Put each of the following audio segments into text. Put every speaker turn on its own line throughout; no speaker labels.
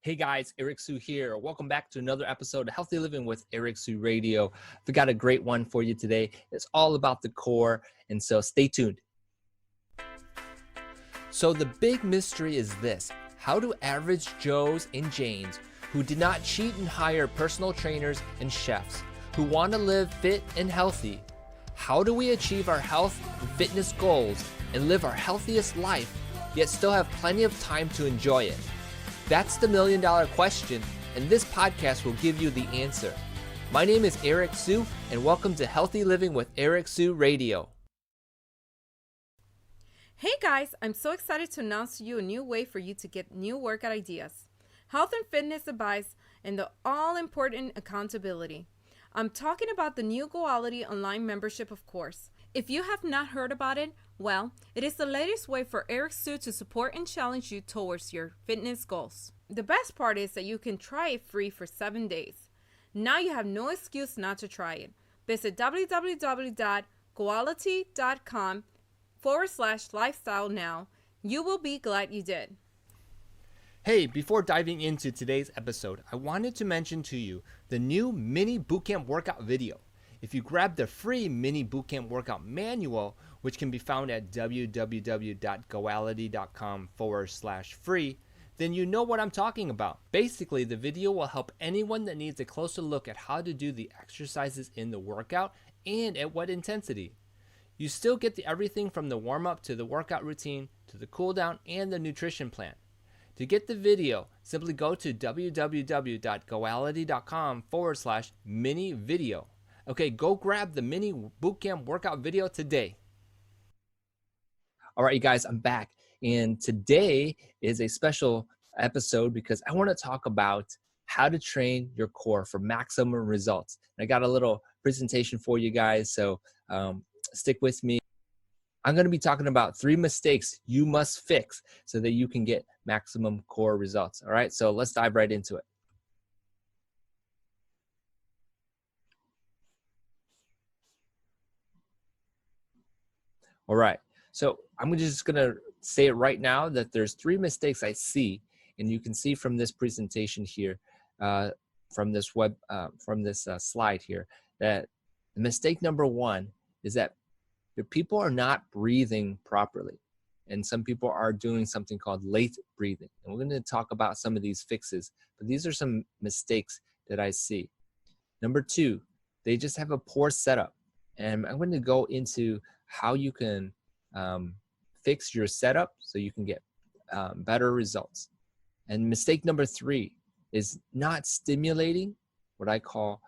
Hey guys, Eric Sue here. Welcome back to another episode of Healthy Living with Eric Sue Radio. We got a great one for you today. It's all about the core, and so stay tuned. So the big mystery is this: how do average Joes and Janes who did not cheat and hire personal trainers and chefs, who want to live fit and healthy, how do we achieve our health and fitness goals and live our healthiest life, yet still have plenty of time to enjoy it? That's the million-dollar question, and this podcast will give you the answer. My name is Eric Sue, and welcome to Healthy Living with Eric Sue Radio.
Hey guys, I'm so excited to announce to you a new way for you to get new workout ideas, health and fitness advice, and the all-important accountability. I'm talking about the new Goality online membership, of course. If you have not heard about it, well, it is the latest way for Eric Sue to support and challenge you towards your fitness goals. The best part is that you can try it free for 7 days. Now you have no excuse not to try it. Visit www.goality.com/lifestyle now. You will be glad you did.
Hey, before diving into today's episode, I wanted to mention to you the new mini bootcamp workout video. If you grab the free mini bootcamp workout manual, which can be found at www.goality.com/free, then you know what I'm talking about. Basically, the video will help anyone that needs a closer look at how to do the exercises in the workout and at what intensity. You still get everything from the warm-up to the workout routine to the cool down and the nutrition plan. To get the video, simply go to www.goality.com/mini video. Okay, go grab the mini bootcamp workout video today. All right, you guys, I'm back. And today is a special episode because I want to talk about how to train your core for maximum results. And I got a little presentation for you guys, so stick with me. I'm going to be talking about 3 mistakes you must fix so that you can get maximum core results. All right, so let's dive right into it. All right, so I'm just gonna say it right now that there's 3 mistakes I see, and you can see from this presentation here, from this slide here, that mistake number 1 is that the people are not breathing properly, and some people are doing something called late breathing. And we're going to talk about some of these fixes, but these are some mistakes that I see. Number 2, they just have a poor setup, and I'm going to go into how you can fix your setup so you can get better results. And mistake number 3 is not stimulating, what I call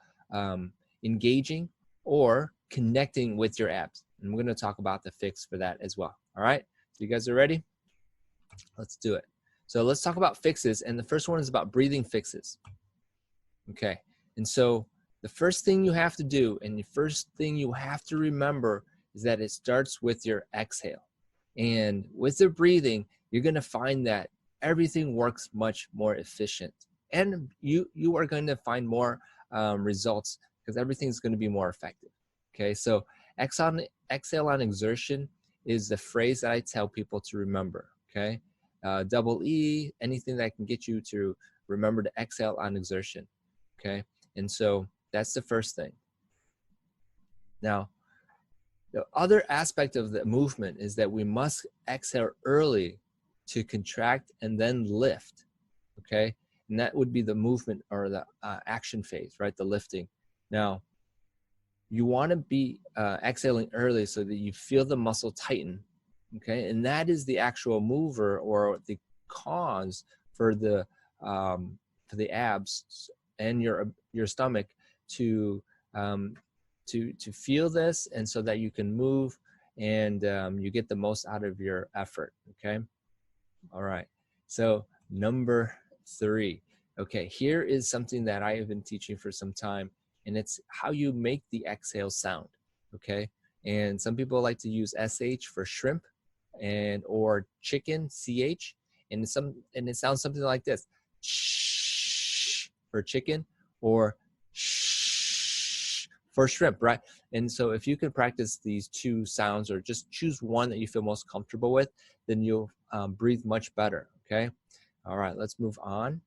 engaging or connecting with your abs. And we're going to talk about the fix for that as well. All right, so you guys are ready? Let's do it. So let's talk about fixes, and the first one is about breathing fixes. Okay, and so the first thing you have to do and the first thing you have to remember is that it starts with your exhale. And with the breathing, you're going to find that everything works much more efficient. And you are going to find more results because everything's going to be more effective. Okay, so exhale on exertion is the phrase that I tell people to remember. Okay, double E, anything that can get you to remember to exhale on exertion. Okay, and so that's the first thing. Now, the other aspect of the movement is that we must exhale early to contract and then lift, okay? And that would be the movement or the action phase, right? The lifting. Now, you want to be exhaling early so that you feel the muscle tighten, okay? And that is the actual mover or the cause for the abs and your stomach to feel this, and so that you can move and you get the most out of your effort. Okay, all right, so number 3. Okay, here is something that I have been teaching for some time, and it's how you make the exhale sound. Okay, and some people like to use SH for shrimp and or chicken, CH, and it sounds something like this: shh for chicken or shh for shrimp, right? And so if you can practice these 2 sounds or just choose one that you feel most comfortable with, then you'll breathe much better, okay? All right, let's move on.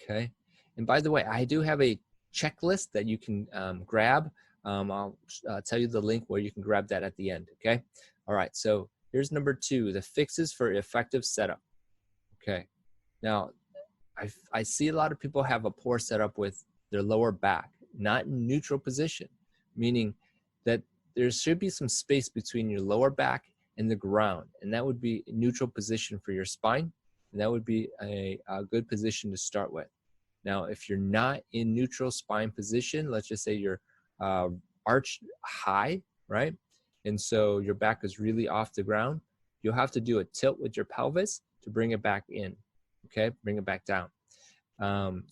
Okay. And by the way, I do have a checklist that you can grab. I'll tell you the link where you can grab that at the end. Okay. All right. So here's number 2, the fixes for effective setup. Okay. Now, I see a lot of people have a poor setup with their lower back, not in neutral position, meaning that there should be some space between your lower back and the ground, and that would be a neutral position for your spine, and that would be a good position to start with. Now, if you're not in neutral spine position, let's just say you're arched high, right? And so your back is really off the ground, you'll have to do a tilt with your pelvis to bring it back in, okay? Bring it back down.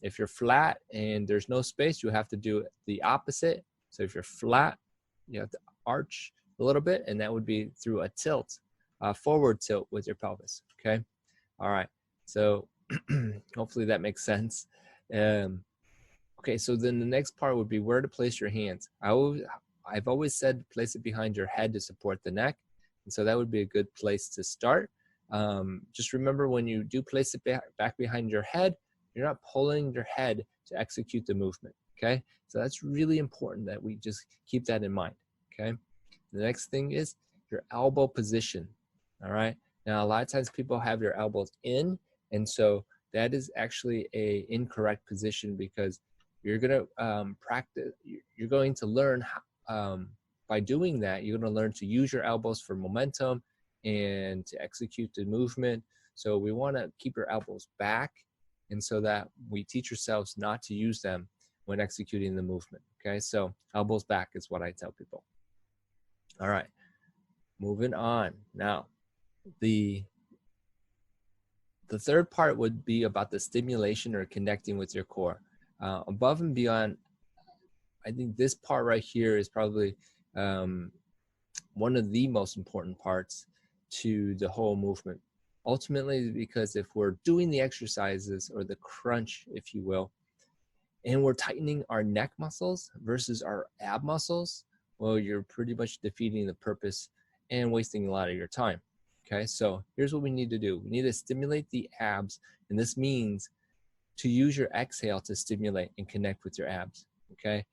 If you're flat and there's no space, you have to do the opposite. So if you're flat, you have to arch a little bit, and that would be through a tilt, forward tilt with your pelvis, okay? All right, so hopefully that makes sense. Okay, so then the next part would be where to place your hands. I've always said place it behind your head to support the neck, and so that would be a good place to start. Just remember, when you do place it back behind your head, you're not pulling your head to execute the movement, okay? So that's really important that we just keep that in mind, okay? The next thing is your elbow position, all right? Now, a lot of times people have your elbows in, and so that is actually a incorrect position, because you're gonna practice, you're going to learn how, by doing that, you're gonna learn to use your elbows for momentum and to execute the movement. So we wanna keep your elbows back, and so that we teach ourselves not to use them when executing the movement, okay? So elbows back is what I tell people. All right, moving on. Now, the third part would be about the stimulation or connecting with your core. Above and beyond, I think this part right here is probably one of the most important parts to the whole movement. Ultimately, because if we're doing the exercises, or the crunch, if you will, and we're tightening our neck muscles versus our ab muscles, well, you're pretty much defeating the purpose and wasting a lot of your time. Okay, so here's what we need to do. We need to stimulate the abs, and this means to use your exhale to stimulate and connect with your abs, okay?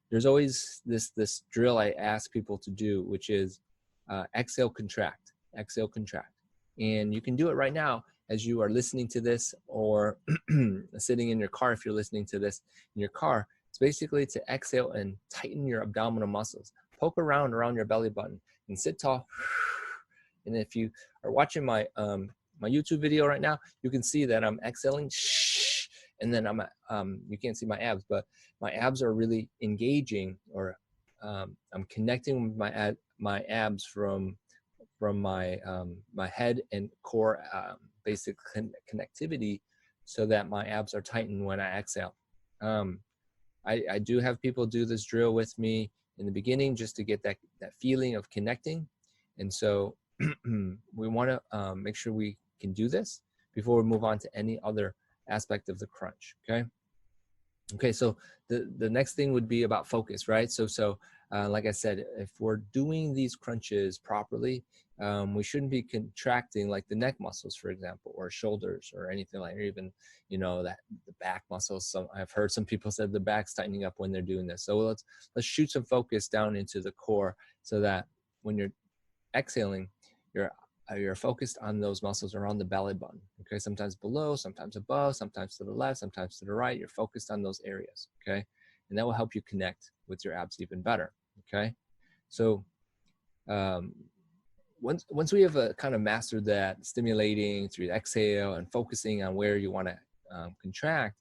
There's always this drill I ask people to do, which is exhale, contract, exhale, contract. And you can do it right now as you are listening to this, or sitting in your car if you're listening to this in your car. It's basically to exhale and tighten your abdominal muscles. Poke around your belly button and sit tall. And if you are watching my my YouTube video right now, you can see that I'm exhaling, and then you can't see my abs, but my abs are really engaging, or I'm connecting with my abs from my my head and core basic connectivity, so that my abs are tightened when I exhale. I do have people do this drill with me in the beginning, just to get that feeling of connecting. And so we want to make sure we can do this before we move on to any other aspect of the crunch, okay? Okay, so the next thing would be about focus, right? So like I said, if we're doing these crunches properly, we shouldn't be contracting like the neck muscles, for example, or shoulders, or anything like, or even, you know, that the back muscles. I've heard some people said the back's tightening up when they're doing this. So let's shoot some focus down into the core, so that when you're exhaling, you're focused on those muscles around the belly button, okay? Sometimes below, sometimes above, sometimes to the left, sometimes to the right. You're focused on those areas, okay? And that will help you connect with your abs even better, okay? So once we have kind of mastered that, stimulating through the exhale and focusing on where you want to contract,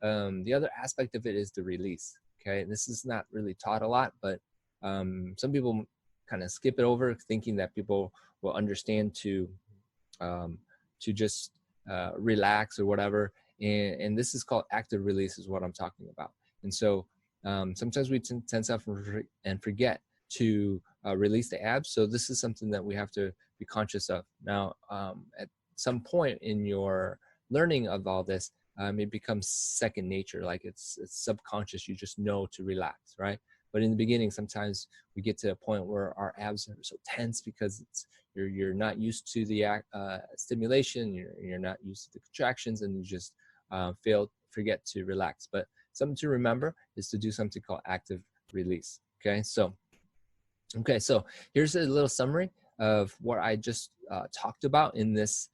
the other aspect of it is the release, okay? And this is not really taught a lot, but some people kind of skip it over, thinking that people will understand to just relax or whatever. And this is called active release, is what I'm talking about. And so sometimes we tense up and forget to release the abs. So this is something that we have to be conscious of. Now, at some point in your learning of all this, it becomes second nature, like it's subconscious. You just know to relax, right? But in the beginning, sometimes we get to a point where our abs are so tense because you're not used to the stimulation, you're not used to the contractions, and you just forget to relax. But something to remember is to do something called active release. Okay, so here's a little summary of what I just talked about in this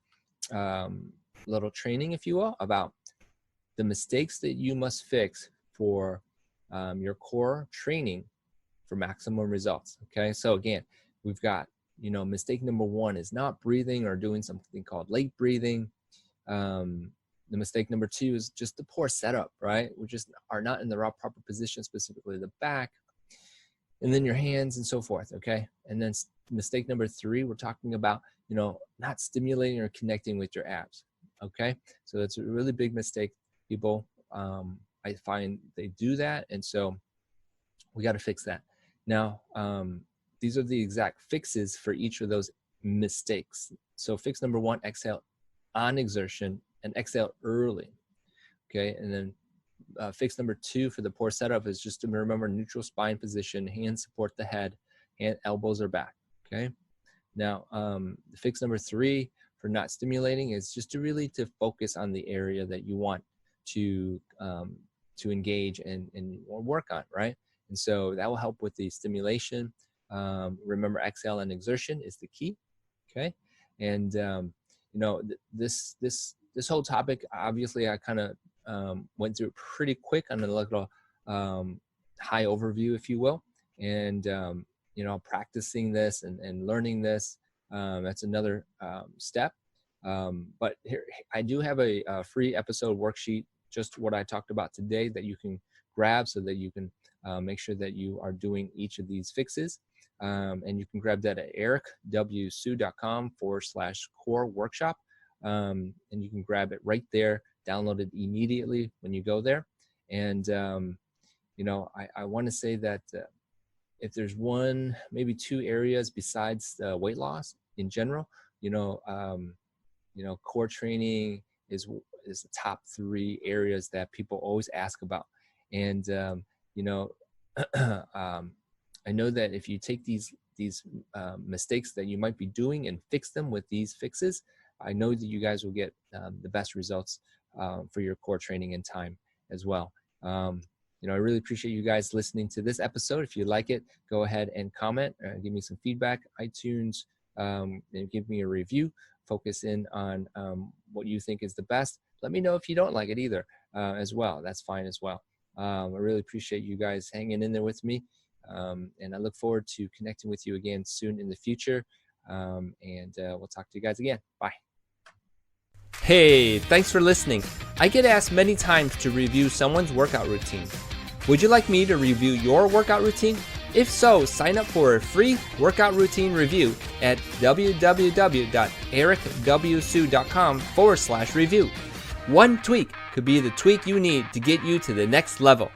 little training, if you will, about the mistakes that you must fix for your core training for maximum results. Okay, so again, we've got, mistake number 1 is not breathing or doing something called late breathing. The mistake number 2 is just the poor setup, right? We just are not in the proper position, specifically the back, and then your hands and so forth. Okay, and then mistake number 3, we're talking about, not stimulating or connecting with your abs. Okay, so that's a really big mistake. People, I find they do that, and so we got to fix that. Now, these are the exact fixes for each of those mistakes. So fix number 1, exhale on exertion and exhale early. Okay, and then fix number 2 for the poor setup is just to remember neutral spine position, hands support the head, and elbows are back. Okay, now fix number 3 for not stimulating is just to focus on the area that you want to engage and work on, right? And so that will help with the stimulation. Remember, exhale and exertion is the key. Okay, and this whole topic, obviously, I kind of went through it pretty quick on a little high overview, if you will, and practicing this and learning this, that's another step. But here, I do have a free episode worksheet, just what I talked about today, that you can grab so that you can make sure that you are doing each of these fixes. And you can grab that at ericwsu.com/core workshop. And you can grab it right there, download it immediately when you go there. And, I want to say that if there's one, maybe 2 areas besides weight loss in general, core training is the top 3 areas that people always ask about. And, I know that if you take these mistakes that you might be doing and fix them with these fixes, I know that you guys will get the best results for your core training in time as well. I really appreciate you guys listening to this episode. If you like it, go ahead and comment, give me some feedback, iTunes, and give me a review. Focus in on what you think is the best. Let me know if you don't like it either as well. That's fine as well. I really appreciate you guys hanging in there with me. And I look forward to connecting with you again soon in the future. And we'll talk to you guys again. Bye. Hey, thanks for listening. I get asked many times to review someone's workout routine. Would you like me to review your workout routine? If so, sign up for a free workout routine review at www.ericwsu.com/review. One tweak could be the tweak you need to get you to the next level.